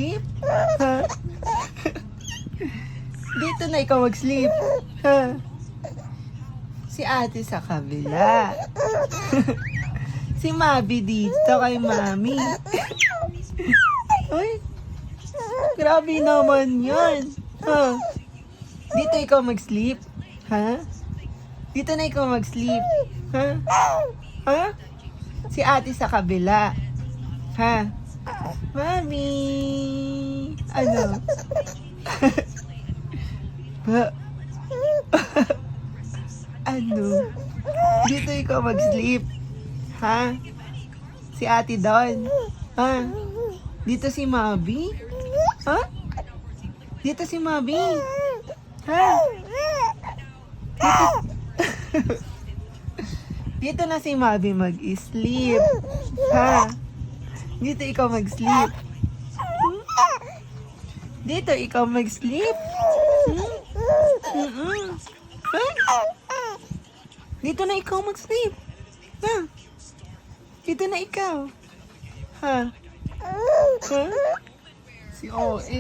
Sleep? Ha? Dito na ikaw mag-sleep. Ha? Si ate sa kabila. Si Mabi dito kay Mami. Ay, grabe naman yan. Ha? Dito ikaw mag-sleep. Ha? Dito na ikaw mag-sleep. Ha? Ha? Si ate sa kabila. Ha? Mami! Ano? Ha? Ano? Dito ikaw mag-sleep. Ha? Si ate doon. Ha? Dito si Mabi? Ha? Dito si Mabi? Ha? Dito... Dito na si Mabi mag-sleep. Ha? Dito ikaw mag-sleep. Dito ikaw mag-sleep. Ha? Dito na ikaw mag-sleep. Ha? Dito na ikaw. Ha? Ha? Si OA.